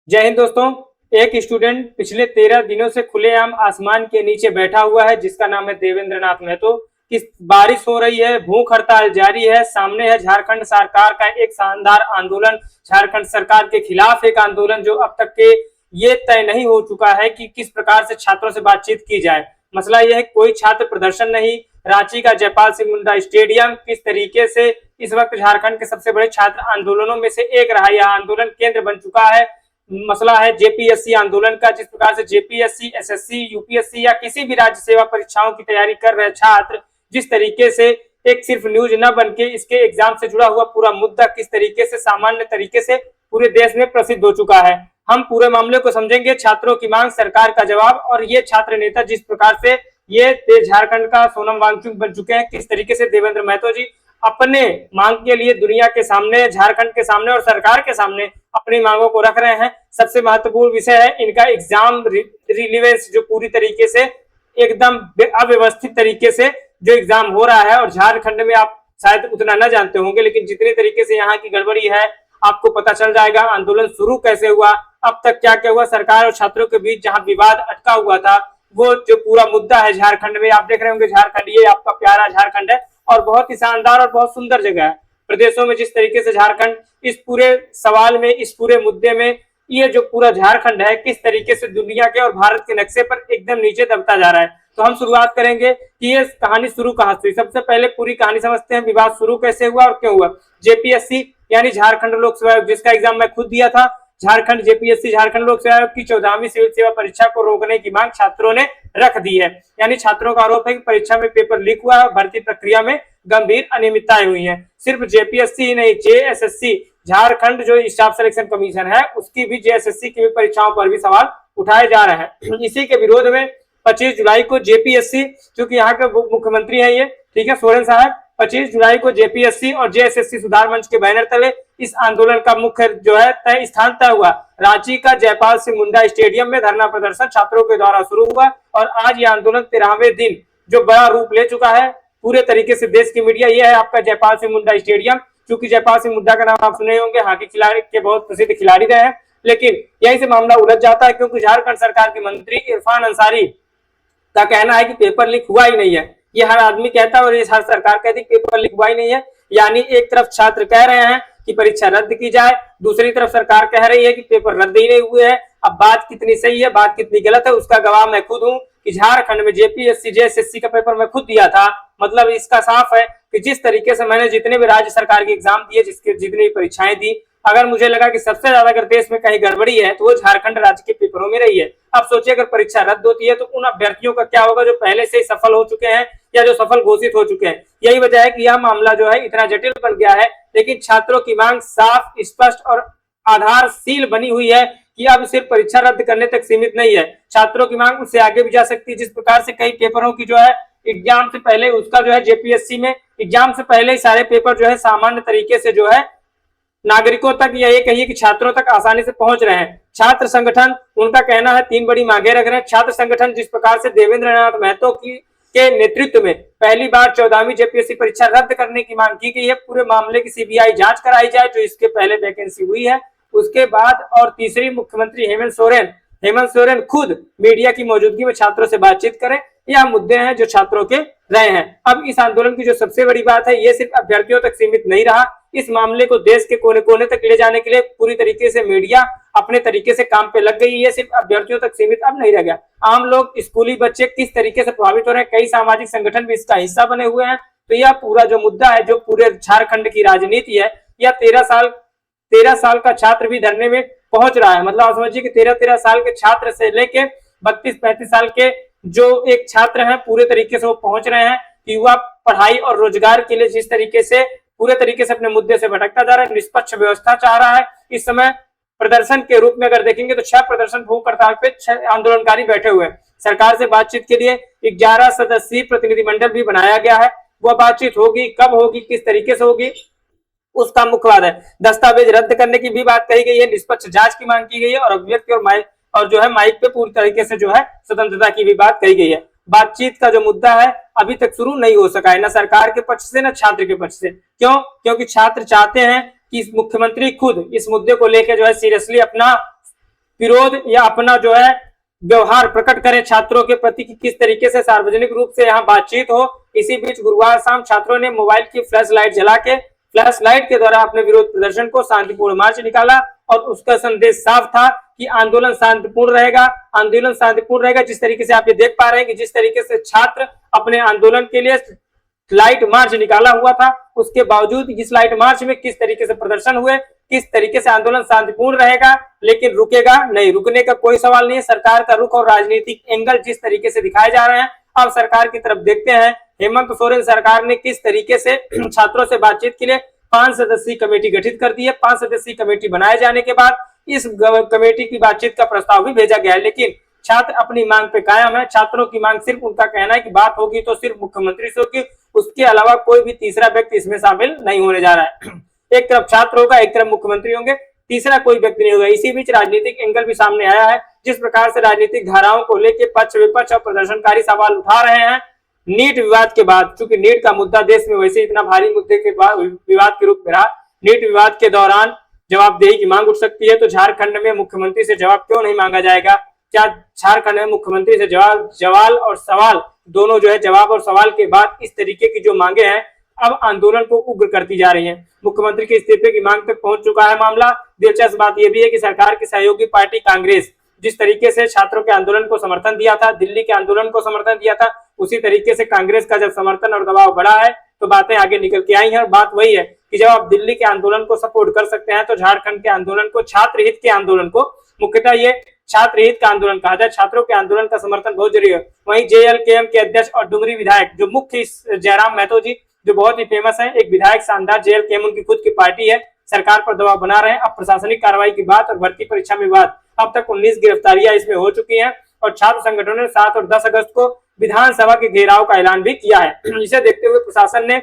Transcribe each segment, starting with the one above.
जय हिंद दोस्तों। एक स्टूडेंट पिछले 13 दिनों से खुलेआम आसमान के नीचे बैठा हुआ है, जिसका नाम है देवेंद्र नाथ महतो। कि बारिश हो रही है, भूख हड़ताल जारी है, सामने है झारखंड सरकार का एक शानदार आंदोलन, झारखंड सरकार के खिलाफ एक आंदोलन जो अब तक के ये तय नहीं हो चुका है कि किस प्रकार से छात्रों से बातचीत की जाए। मसला यह है कोई छात्र प्रदर्शन नहीं। रांची का जयपाल सिंह मुंडा स्टेडियम किस तरीके से इस वक्त झारखंड के सबसे बड़े छात्र आंदोलनों में से एक रहा, यह आंदोलन केंद्र बन चुका है। मसला है जेपीएससी आंदोलन का। जिस प्रकार से जेपीएससी, एसएससी, यूपीएससी या किसी भी राज्य सेवा परीक्षाओं की तैयारी कर रहे छात्र जिस तरीके से एक सिर्फ न्यूज न बन के इसके एग्जाम से जुड़ा हुआ पूरा मुद्दा किस तरीके से सामान्य तरीके से पूरे देश में प्रसिद्ध हो चुका है, हम पूरे मामले को समझेंगे। छात्रों की मांग, सरकार का जवाब और ये छात्र नेता जिस प्रकार से ये झारखंड का सोनम वांगचुक बन चुके हैं, किस तरीके से देवेंद्र महतो जी अपने मांग के लिए दुनिया के सामने, झारखंड के सामने और सरकार के सामने अपनी मांगों को रख रहे हैं। सबसे महत्वपूर्ण विषय है इनका एग्जाम रिलीवेंस, जो पूरी तरीके से एकदम अव्यवस्थित तरीके से जो एग्जाम हो रहा है। और झारखंड में आप शायद उतना न जानते होंगे, लेकिन जितने तरीके से यहाँ की गड़बड़ी है आपको पता चल जाएगा। आंदोलन शुरू कैसे हुआ, अब तक क्या क्या हुआ, सरकार और छात्रों के बीच जहां विवाद अटका हुआ था, वो जो पूरा मुद्दा है झारखंड में। आप देख रहे होंगे झारखंड, ये आपका प्यारा झारखंड है और बहुत ही शानदार और बहुत सुंदर जगह है। प्रदेशों में जिस तरीके से झारखंड इस पूरे सवाल में, इस पूरे मुद्दे में, ये जो पूरा झारखंड है किस तरीके से दुनिया के और भारत के नक्शे पर एकदम नीचे दबता जा रहा है। तो हम शुरुआत करेंगे कि ये कहानी शुरू कहां से हुई। सबसे पहले पूरी कहानी समझते हैं, विवाद शुरू कैसे हुआ और क्यों हुआ। जेपीएससी यानी झारखंड लोक सेवा आयोग, जिसका एग्जाम मैं खुद दिया था, झारखंड जेपीएससी झारखंड लोक सेवा आयोग की 14वीं सिविल सेवा परीक्षा को रोकने की मांग छात्रों ने रख दी है। यानी छात्रों का आरोप है कि परीक्षा में पेपर लीक हुआ है और भर्ती प्रक्रिया में गंभीर अनियमितताएं हुई हैं। सिर्फ जेपीएससी ही नहीं, जेएसएससी झारखंड जो स्टाफ सिलेक्शन कमीशन है उसकी भी, जेएसएससी की भी परीक्षाओं पर भी सवाल उठाए जा रहे हैं। इसी के विरोध में 25 जुलाई को जेपीएससी, चूंकि यहाँ के मुख्यमंत्री है ये, ठीक है, सोरेन साहब, 25 जुलाई को जेपीएससी और जेएसएससी सुधार मंच के बैनर तले इस आंदोलन का मुख्य जो है तय स्थान तय हुआ। रांची का जयपाल सिंह मुंडा स्टेडियम में धरना प्रदर्शन छात्रों के द्वारा शुरू हुआ और आज ये आंदोलन 13वें दिन जो बड़ा रूप ले चुका है पूरे तरीके से। देश की मीडिया ये है आपका जयपाल सिंह मुंडा स्टेडियम, क्योंकि जयपाल सिंह मुंडा का नाम आप सुने होंगे, हॉकी खिलाड़ी के बहुत प्रसिद्ध खिलाड़ी रहे हैं। लेकिन यहीं से मामला उलझ जाता है, क्योंकि झारखंड सरकार के मंत्री इरफान अंसारी का कहना है कि पेपर लीक हुआ ही नहीं है। ये हर आदमी कहता है और ये हर सरकार कहती है पेपर लीक हुआ ही नहीं है। यानी एक तरफ छात्र कह रहे हैं कि परीक्षा रद्द की जाए, दूसरी तरफ सरकार कह रही है कि पेपर रद्द ही नहीं हुए हैं। अब बात कितनी सही है, बात कितनी गलत है, उसका गवाह मैं खुद हूं कि झारखंड में जेपीएससी जेएसएससी का पेपर मैं खुद दिया था। मतलब इसका साफ है कि जिस तरीके से मैंने जितने भी राज्य सरकार के एग्जाम दिए, जिसके जितनी भी परीक्षाएं दी, अगर मुझे लगा कि सबसे ज्यादा अगर देश में कहीं गड़बड़ी है तो वो झारखंड राज्य के पेपरों में रही है। अब सोचिए अगर परीक्षा रद्द होती है तो उन अभ्यर्थियों का क्या होगा जो पहले से ही सफल हो चुके हैं या जो सफल घोषित हो चुके हैं। यही वजह है कि यह मामला जो है इतना जटिल बन गया है। लेकिन छात्रों की मांग साफ, स्पष्ट और आधारशील बनी हुई है कि अब सिर्फ परीक्षा रद्द करने तक सीमित नहीं है। छात्रों की मांग उससे आगे भी जा सकती है। जिस प्रकार से कई पेपरों की जो है एग्जाम से पहले, उसका जो है जेपीएससी में एग्जाम से पहले ही सारे पेपर जो है सामान्य तरीके से जो है नागरिकों तक या ये कहिए कि छात्रों तक आसानी से पहुंच रहे हैं। छात्र संगठन, उनका कहना है 3 बड़ी मांगे रख रहे हैं। छात्र संगठन जिस प्रकार से देवेंद्र नाथ महतो की के नेतृत्व में पहली बार 14वीं जेपीएससी परीक्षा रद्द करने की मांग की गई है, पूरे मामले की सीबीआई जांच कराई जाए जो इसके पहले वैकेंसी हुई है। उसके बाद और तीसरी, मुख्यमंत्री हेमंत सोरेन खुद मीडिया की मौजूदगी में छात्रों से बातचीत करें। यह मुद्दे हैं जो छात्रों के रहे हैं। अब इस आंदोलन की जो सबसे बड़ी बात है, ये सिर्फ अभ्यर्थियों तक सीमित नहीं रहा। इस मामले को देश के कोने कोने तक ले जाने के लिए पूरी तरीके से मीडिया अपने तरीके से काम पे लग गई। ये सिर्फ अभ्यर्थियों तक सीमित अब नहीं रह गया। आम लोग, स्कूली बच्चे किस तरीके से प्रभावित हो रहे हैं, कई सामाजिक संगठन भी इसका हिस्सा बने हुए हैं। तो यह पूरा जो मुद्दा है, जो पूरे झारखंड की राजनीति है, यह 13 साल का छात्र भी धरने में पहुंच रहा है। मतलब आप समझिए कि 13 साल के छात्र से लेके 32-35 साल के जो एक छात्र हैं पूरे तरीके से वो पहुंच रहे हैं। युवा पढ़ाई और रोजगार के लिए जिस तरीके से पूरे तरीके से अपने मुद्दे से भटकता जा रहा है, निष्पक्ष व्यवस्था चाह रहा है। इस समय प्रदर्शन के रूप में अगर देखेंगे तो 6 प्रदर्शन भूख हड़ताल पे 6 आंदोलनकारी बैठे हुए हैं। सरकार से बातचीत के लिए 11 सदस्यीय प्रतिनिधिमंडल भी बनाया गया है। वह बातचीत होगी, कब होगी, किस तरीके से होगी, उसका मुख्य वाद है। दस्तावेज रद्द करने की भी बात कही गई है, निष्पक्ष जांच की मांग की गई है और अभिव्यक्ति और जो है माइक पे पूरी तरीके से जो है स्वतंत्रता की भी बात कही गई है। बातचीत का जो मुद्दा है अभी तक शुरू नहीं हो सका है, न सरकार के पक्ष से न छात्र के पक्ष से। क्यों? क्योंकि छात्र चाहते हैं कि मुख्यमंत्री खुद इस मुद्दे को लेकर जो है सीरियसली अपना विरोध या अपना जो है व्यवहार प्रकट करें छात्रों के प्रति कि किस तरीके से सार्वजनिक रूप से यहाँ बातचीत हो। इसी बीच गुरुवार शाम छात्रों ने मोबाइल की फ्लैश लाइट जला के फ्लैश लाइट के द्वारा अपने विरोध प्रदर्शन को शांतिपूर्ण मार्च निकाला और उसका संदेश साफ था कि आंदोलन शांतिपूर्ण रहेगा, आंदोलन शांतिपूर्ण रहेगा। जिस तरीके से आप ये देख पा रहे हैं कि जिस तरीके से छात्र अपने आंदोलन के लिए लाइट मार्च निकाला हुआ था, उसके बावजूद इस लाइट मार्च में किस तरीके से प्रदर्शन हुए, किस तरीके से आंदोलन शांतिपूर्ण रहेगा, लेकिन रुकेगा नहीं, रुकने का कोई सवाल नहीं है। सरकार का रुख और राजनीतिक एंगल जिस तरीके से दिखाए जा रहे हैं, अब सरकार की तरफ देखते हैं। हेमंत सोरेन सरकार ने किस तरीके से छात्रों से बातचीत के लिए 5 सदस्यीय कमेटी गठित कर दी है। 5 सदस्यीय कमेटी बनाए जाने के बाद इस कमेटी की बातचीत का प्रस्ताव भी भेजा गया है, लेकिन छात्र अपनी मांग पे कायम है। छात्रों की मांग सिर्फ, उनका कहना है कि बात होगी तो सिर्फ मुख्यमंत्री से होगी, उसके अलावा कोई भी तीसरा व्यक्ति इसमें शामिल नहीं होने जा रहा है। एक तरफ छात्र होगा, एक तरफ मुख्यमंत्री होंगे, तीसरा कोई व्यक्ति नहीं होगा। इसी बीच राजनीतिक एंगल भी सामने आया है। जिस प्रकार से राजनीतिक धाराओं को लेकर पक्ष विपक्ष और प्रदर्शनकारी सवाल उठा रहे हैं नीट विवाद के बाद, चूंकि नीट का मुद्दा देश में वैसे इतना भारी मुद्दे के बाद विवाद के रूप में रहा, नीट विवाद के दौरान जवाबदेही की मांग उठ सकती है। तो झारखंड में मुख्यमंत्री से जवाब क्यों नहीं मांगा जाएगा? क्या झारखंड में मुख्यमंत्री से जवाब और सवाल दोनों जो है, जवाब और सवाल के बाद इस तरीके की जो मांगे हैं अब आंदोलन को उग्र करती जा रही हैं। मुख्यमंत्री के इस्तीफे की मांग तक पहुंच चुका है मामला। दिलचस्प बात यह भी है कि सरकार की सहयोगी पार्टी कांग्रेस जिस तरीके से छात्रों के आंदोलन को समर्थन दिया था, दिल्ली के आंदोलन को समर्थन दिया था, उसी तरीके से कांग्रेस का जब समर्थन और दबाव बढ़ा है तो बातें आगे निकल के आई हैं। और बात वही है कि जब आप दिल्ली के आंदोलन को सपोर्ट कर सकते हैं तो झारखंड के आंदोलन को, छात्र हित के आंदोलन को, मुख्यतः ये छात्र हित का आंदोलन कहा जाए, छात्रों के आंदोलन का समर्थन बहुत जरूरी है। वहीं जेएलकेएम के अध्यक्ष और डुमरी विधायक जो मुख्य जयराम महतो जी जो बहुत ही फेमस है, एक विधायक शानदार, जेएलकेएम उनकी खुद की पार्टी है, सरकार पर दबाव बना रहे हैं। अब प्रशासनिक कार्रवाई की बात और भर्ती परीक्षा में बात, अब तक 19 गिरफ्तारियां इसमें हो चुकी हैं और छात्र संगठनों ने 7 और 10 अगस्त को विधानसभा के घेराव का ऐलान भी किया है। इसे देखते हुए प्रशासन ने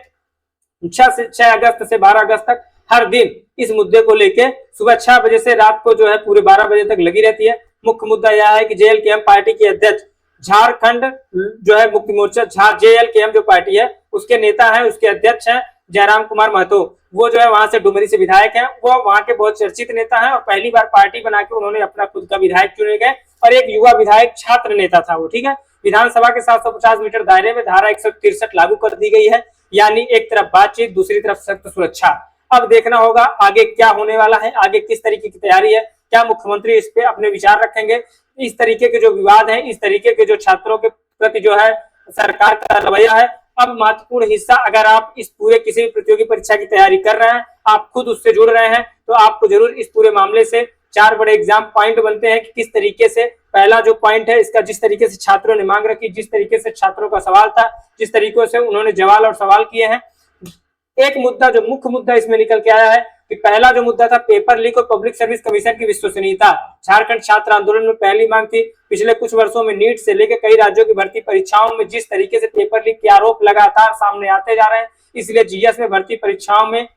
6 अगस्त से 12 अगस्त तक हर दिन इस मुद्दे को लेकर सुबह 6 बजे से रात को जो है पूरे 12 बजे तक लगी रहती है। मुख्य मुद्दा यह है कि जेएलकेएम पार्टी के अध्यक्ष, झारखंड जो है मुक्ति मोर्चा जेएलकेएम जो पार्टी है उसके नेता है, उसके अध्यक्ष हैं जयराम कुमार महतो, वो जो है वहां से डुमरी से विधायक हैं, वो वहां के बहुत चर्चित नेता हैं और पहली बार पार्टी बना के उन्होंने अपना खुद का विधायक चुने गए और एक युवा विधायक छात्र नेता था वो, ठीक है। विधानसभा के 750 मीटर दायरे में धारा 163 लागू कर दी गई है, यानी एक तरफ बातचीत, दूसरी तरफ सख्त सुरक्षा। अब देखना होगा आगे क्या होने वाला है, आगे किस तरीके की तैयारी है, क्या मुख्यमंत्री इस पे अपने विचार रखेंगे। इस तरीके के जो विवाद है, इस तरीके के जो छात्रों के प्रति जो है सरकार का रवैया है, अब महत्वपूर्ण हिस्सा, अगर आप इस पूरे किसी भी प्रतियोगी परीक्षा की तैयारी कर रहे हैं, आप खुद उससे जुड़ रहे हैं, तो आपको जरूर इस पूरे मामले से 4 बड़े एग्जाम पॉइंट बनते हैं कि किस तरीके से, पहला जो पॉइंट है इसका, जिस तरीके से छात्रों ने मांग रखी, जिस तरीके से छात्रों का सवाल था, जिस तरीके से उन्होंने जवाब और सवाल किए हैं। एक मुद्दा जो मुख्य मुद्दा इसमें निकल के आया है कि पहला जो मुद्दा था पेपर लीक और पब्लिक सर्विस कमीशन की विश्वसनीयता। झारखंड छात्र आंदोलन में पहली मांग थी। पिछले कुछ वर्षों में नीट से लेकर कई राज्यों की भर्ती परीक्षाओं में जिस तरीके से पेपर लीक के आरोप लगातार सामने आते जा रहे हैं, इसलिए जीएस में भर्ती परीक्षाओं में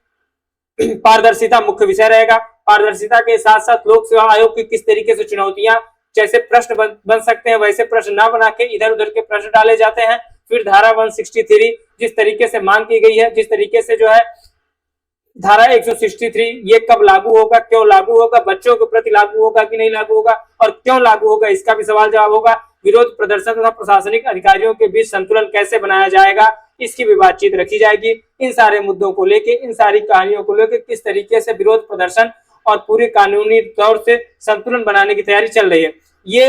पारदर्शिता मुख्य विषय रहेगा। पारदर्शिता के साथ साथ लोक सेवा आयोग की किस तरीके से चुनौतियां, जैसे प्रश्न बन सकते हैं वैसे प्रश्न न बना के इधर उधर के प्रश्न डाले जाते हैं। फिर धारा 163 जिस तरीके से मांग की गई है, जिस तरीके से जो है धारा 163 ये कब लागू होगा, क्यों लागू होगा, बच्चों के प्रति लागू होगा कि नहीं लागू होगा और क्यों लागू होगा, इसका भी सवाल जवाब होगा। विरोध प्रदर्शन तथा प्रशासनिक अधिकारियों के बीच संतुलन कैसे बनाया जाएगा, इसकी भी बातचीत रखी जाएगी। इन सारे मुद्दों को लेके, इन सारी कहानियों को लेके किस तरीके से विरोध प्रदर्शन और पूरी कानूनी तौर से संतुलन बनाने की तैयारी चल रही है, ये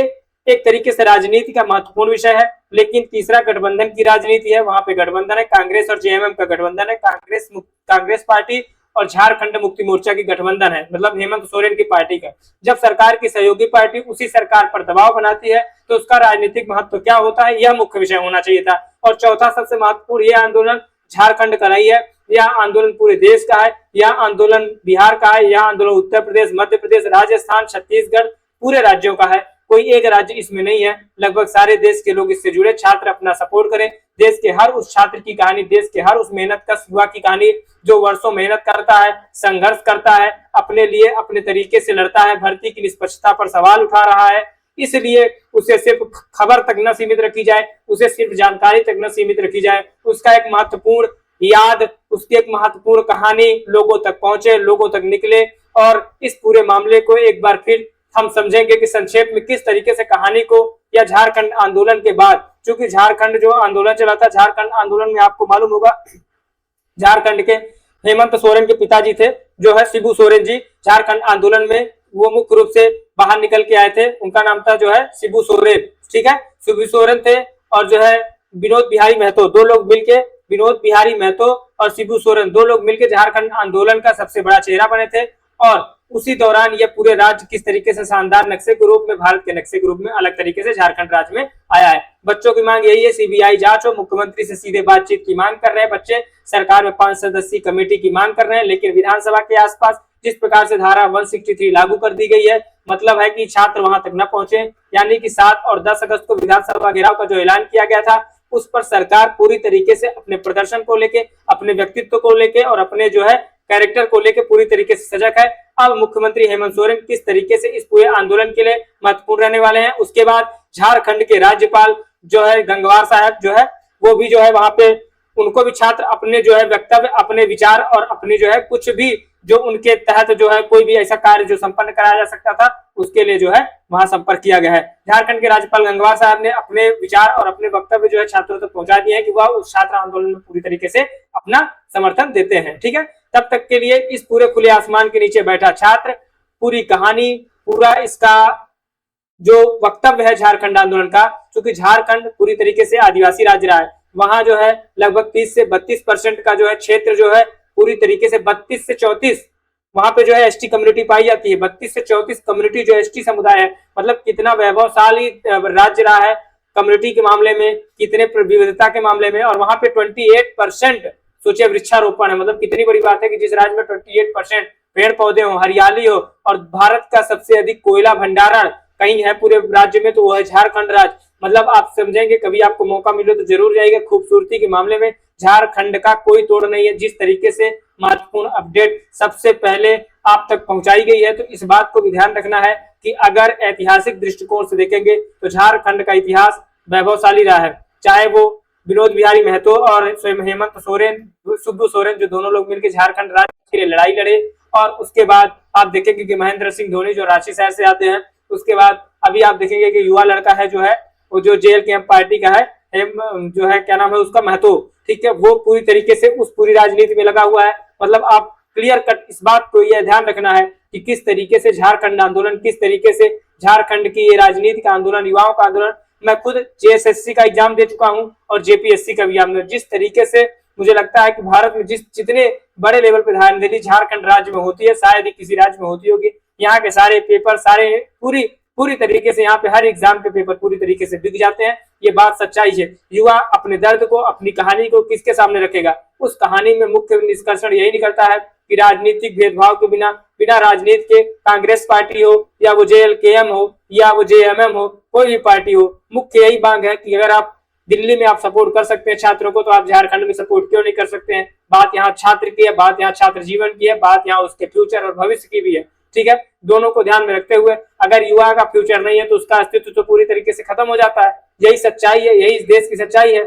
एक तरीके से राजनीति का महत्वपूर्ण विषय है। लेकिन तीसरा गठबंधन की राजनीति है, वहां पे गठबंधन है, कांग्रेस और जेएमएम का गठबंधन है, कांग्रेस पार्टी और झारखंड मुक्ति मोर्चा की गठबंधन है, मतलब हेमंत सोरेन की पार्टी का। जब सरकार की सहयोगी पार्टी उसी सरकार पर दबाव बनाती है तो उसका राजनीतिक महत्व क्या होता है, यह मुख्य विषय होना चाहिए था। और चौथा सबसे महत्वपूर्ण, यह आंदोलन झारखंड का नहीं है, यह आंदोलन पूरे देश का है, यह आंदोलन बिहार का है, यह आंदोलन उत्तर प्रदेश, मध्य प्रदेश, राजस्थान, छत्तीसगढ़, पूरे राज्यों का है, कोई एक राज्य इसमें नहीं है। लगभग सारे देश के लोग इससे जुड़े। छात्र अपना सपोर्ट करें। देश के हर उस छात्र की कहानी, देश के हर उस मेहनतकश युवा की कहानी जो वर्षों मेहनत करता है, संघर्ष करता है, अपने लिए अपने तरीके से लड़ता है, भर्ती की निष्पक्षता पर सवाल उठा रहा है, इसलिए उसे सिर्फ खबर तक न सीमित रखी जाए, उसे सिर्फ जानकारी तक न सीमित रखी जाए, उसका एक महत्वपूर्ण याद, उसकी एक महत्वपूर्ण कहानी लोगों तक पहुंचे, लोगों तक निकले और इस पूरे मामले को एक बार फिर हम समझेंगे कि संक्षेप में किस तरीके से कहानी को या झारखंड आंदोलन के बाद, चूंकि झारखंड जो आंदोलन चला था, झारखंड आंदोलन में आपको मालूम होगा झारखंड के हेमंत सोरेन के पिताजी थे जो है शिबू सोरेन जी, झारखंड आंदोलन में वो मुख्य रूप से बाहर निकल के आए थे। उनका नाम था जो है शिबू सोरेन, ठीक है, शिबू सोरेन थे। और जो है विनोद बिहारी महतो, दो लोग मिलके, विनोद बिहारी महतो और शिबू सोरेन, दो लोग मिलकर झारखंड आंदोलन का सबसे बड़ा चेहरा बने थे। और उसी दौरान ये पूरे राज्य किस तरीके से शानदार नक्शे के रूप में, भारत के नक्शे के रूप में अलग तरीके से झारखंड राज्य में आया है। बच्चों की मांग यही है, सीबीआई जांच हो, मुख्यमंत्री से सीधे बातचीत की मांग कर रहे हैं बच्चे, सरकार में 5 सदस्यीय कमेटी की मांग कर रहे हैं। लेकिन विधानसभा के आसपास जिस प्रकार से धारा 163 लागू कर दी गई है, मतलब है कि छात्र वहां तक न पहुंचे, यानी कि 7 और 10 अगस्त को विधानसभा घेराव का जो ऐलान किया गया था, उस पर सरकार पूरी तरीके से अपने प्रदर्शन को लेके, अपने व्यक्तित्व को लेके और अपने जो है कैरेक्टर को लेके पूरी तरीके से सजग है। अब मुख्यमंत्री हेमंत सोरेन किस तरीके से इस पूरे आंदोलन के लिए महत्वपूर्ण रहने वाले हैं। उसके बाद झारखंड के राज्यपाल जो है गंगवार साहब जो है, वो भी जो है वहां पे, उनको भी छात्र अपने जो है वक्तव्य, अपने विचार और अपनी जो है कुछ भी जो उनके तहत जो है कोई भी ऐसा कार्य जो संपन्न कराया जा सकता था, उसके लिए जो है वहां संपर्क किया गया है। झारखंड के राज्यपाल गंगवार साहब ने अपने विचार और अपने वक्तव्य जो है छात्रों तक पहुंचा दिए हैं कि वह उस छात्र आंदोलन में पूरी तरीके से अपना समर्थन देते हैं, ठीक है। तब तक के लिए इस पूरे खुले आसमान के नीचे बैठा छात्र, पूरी कहानी, पूरा इसका जो वक्तव्य है झारखंड आंदोलन का, क्योंकि झारखंड पूरी तरीके से आदिवासी राज्य रहा है, वहां जो है लगभग 30 से 32% का जो है क्षेत्र जो है पूरी तरीके से 32 से 34 वहां पे जो है एसटी कम्युनिटी पाई जाती है। 32 से 34 कम्युनिटी जो एसटी समुदाय है, मतलब कितना वैभवशाली राज्य रहा है कम्युनिटी के मामले में, कितने विविधता के मामले में। और वहां पे 28% सोचिए वृक्षारोपण है, मतलब कितनी बड़ी बात है कि जिस राज्य में 28% पेड़ पौधे हो, हरियाली हो, और भारत का सबसे अधिक कोयला भंडारण कहीं है पूरे राज्य में, तो वो है झारखंड राज्य। मतलब आप समझेंगे, कभी आपको मौका मिले तो जरूर जाइएगा। खूबसूरती के मामले में झारखंड का कोई तोड़ नहीं है। जिस तरीके से महत्वपूर्ण अपडेट सबसे पहले आप तक पहुंचाई गई है, तो इस बात को भी ध्यान रखना है कि अगर ऐतिहासिक दृष्टिकोण से देखेंगे तो झारखंड का इतिहास वैभवशाली रहा है। चाहे वो विनोद बिहारी महतो और स्वयं हेमंत सोरेन, शिबू सोरेन, जो दोनों लोग मिलकर झारखंड राज्य के लिए लड़ाई लड़े, और उसके बाद आप देखेंगे कि महेंद्र सिंह धोनी जो रांची शहर से आते हैं, उसके बाद अभी आप देखेंगे कि युवा लड़का है जो है वो जो JLKM पार्टी का है, जो है क्या नाम है उसका, महतो, ठीक है, वो पूरी तरीके से उस पूरी राजनीति में लगा हुआ है। मतलब आप क्लियर कट इस बात को यह ध्यान रखना है कि किस तरीके से झारखंड आंदोलन, किस तरीके से झारखंड की ये राजनीति का आंदोलन, युवाओं का आंदोलन। मैं खुद JSSC का एग्जाम दे चुका हूं और JPSC का भी एग्जाम, जिस तरीके से मुझे लगता है कि भारत में जितने बड़े लेवल पे धांधली झारखंड राज्य में होती है, शायद ही किसी राज्य में होती होगी। यहाँ के सारे पेपर, सारे पूरी तरीके से यहाँ पे हर एग्जाम के पेपर पूरी तरीके से बिक जाते हैं। ये बात सच्चाई है। युवा अपने दर्द को, अपनी कहानी को किसके सामने रखेगा? उस कहानी में मुख्य निष्कर्षण यही निकलता है कि राजनीतिक भेदभाव के बिना राजनीति के, कांग्रेस पार्टी हो या वो JLKM हो या वो JMM हो, कोई भी पार्टी हो, मुख्य यही मांग है कि अगर आप दिल्ली में आप सपोर्ट कर सकते हैं छात्रों को, तो आप झारखंड में सपोर्ट क्यों नहीं कर सकते हैं? बात यहाँ छात्र की है, बात यहाँ छात्र जीवन की है, बात यहाँ उसके फ्यूचर और भविष्य की भी है, ठीक है। दोनों को ध्यान में रखते हुए, अगर युवा का फ्यूचर नहीं है तो उसका अस्तित्व तो पूरी तरीके से खत्म हो जाता है। यही सच्चाई है, यही इस देश की सच्चाई है।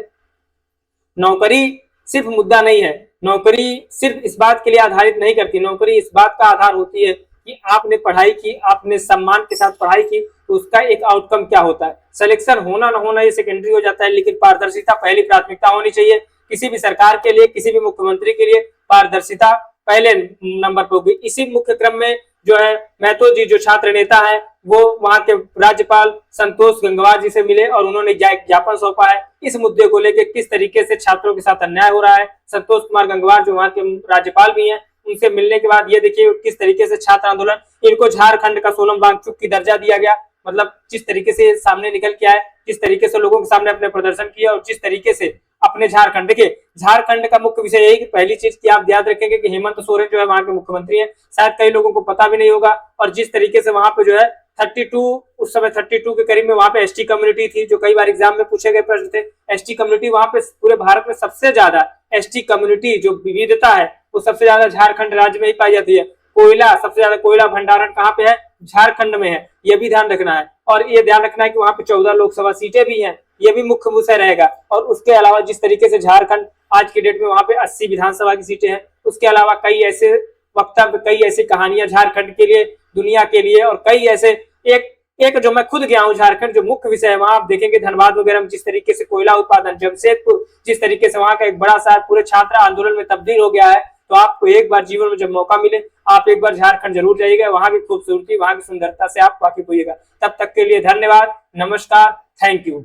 नौकरी सिर्फ मुद्दा नहीं है, नौकरी सिर्फ इस बात के लिए आधारित नहीं करती, नौकरी इस बात का आधार होती है कि आपने पढ़ाई की, आपने सम्मान के साथ पढ़ाई की, तो उसका एक आउटकम क्या होता है। सिलेक्शन होना ना होना ये सेकेंडरी हो जाता है, लेकिन पारदर्शिता पहली प्राथमिकता होनी चाहिए। किसी भी सरकार के लिए, किसी भी मुख्यमंत्री के लिए पारदर्शिता पहले नंबर पर होगी। इसी मुख्य क्रम में जो है महतो जी जो छात्र नेता है, वो वहां के राज्यपाल संतोष गंगवार जी से मिले और उन्होंने ज्ञापन सौंपा है इस मुद्दे को लेकर, किस तरीके से छात्रों के साथ अन्याय हो रहा है। संतोष कुमार गंगवार जो वहां के राज्यपाल भी हैं, उनसे मिलने के बाद ये देखिए किस तरीके से छात्र आंदोलन, इनको झारखंड का सोनम वांगचुक की दर्जा दिया गया। मतलब जिस तरीके से सामने निकल के आए, जिस तरीके से लोगों के सामने अपने प्रदर्शन किया, और जिस तरीके से अपने झारखंड, देखिए झारखंड का मुख्य विषय यही कि पहली चीज की आप याद रखेंगे कि हेमंत सोरेन जो है वहां के मुख्यमंत्री हैं, शायद कई लोगों को पता भी नहीं होगा। और जिस तरीके से वहां पे जो है 32, उस समय 32 के करीब में वहां पे एसटी कम्युनिटी थी, जो कई बार एग्जाम में पूछे गए प्रश्न थे। एसटी कम्युनिटी वहां पे पूरे भारत में सबसे ज्यादा एसटी कम्युनिटी जो विविधता है वो सबसे ज्यादा झारखंड राज्य में ही पाई जाती है। कोयला, सबसे ज्यादा कोयला भंडारण कहाँ पे है? झारखंड में है, ये भी ध्यान रखना है। और ये ध्यान रखना है कि वहां पे 14 लोकसभा सीटें भी हैं, ये भी मुख्य विषय रहेगा। और उसके अलावा जिस तरीके से झारखंड आज की डेट में वहां पे 80 विधानसभा की सीटें हैं, उसके अलावा कई ऐसे वक्तव्य, कई ऐसी कहानियां झारखंड के लिए, दुनिया के लिए, और कई ऐसे एक एक जो मैं खुद गया हूँ झारखंड, जो मुख्य विषय है वहां आप देखेंगे धनबाद वगैरह में जिस तरीके से कोयला उत्पादन, जमशेदपुर जिस तरीके से वहां का एक बड़ा शहर पूरे छात्र आंदोलन में तब्दील हो गया है। तो आपको एक बार जीवन में जब मौका मिले आप एक बार झारखंड जरूर जाइएगा, वहां की खूबसूरती, वहां की सुंदरता से आप वाकिफ होइएगा। तब तक के लिए धन्यवाद, नमस्कार, थैंक यू।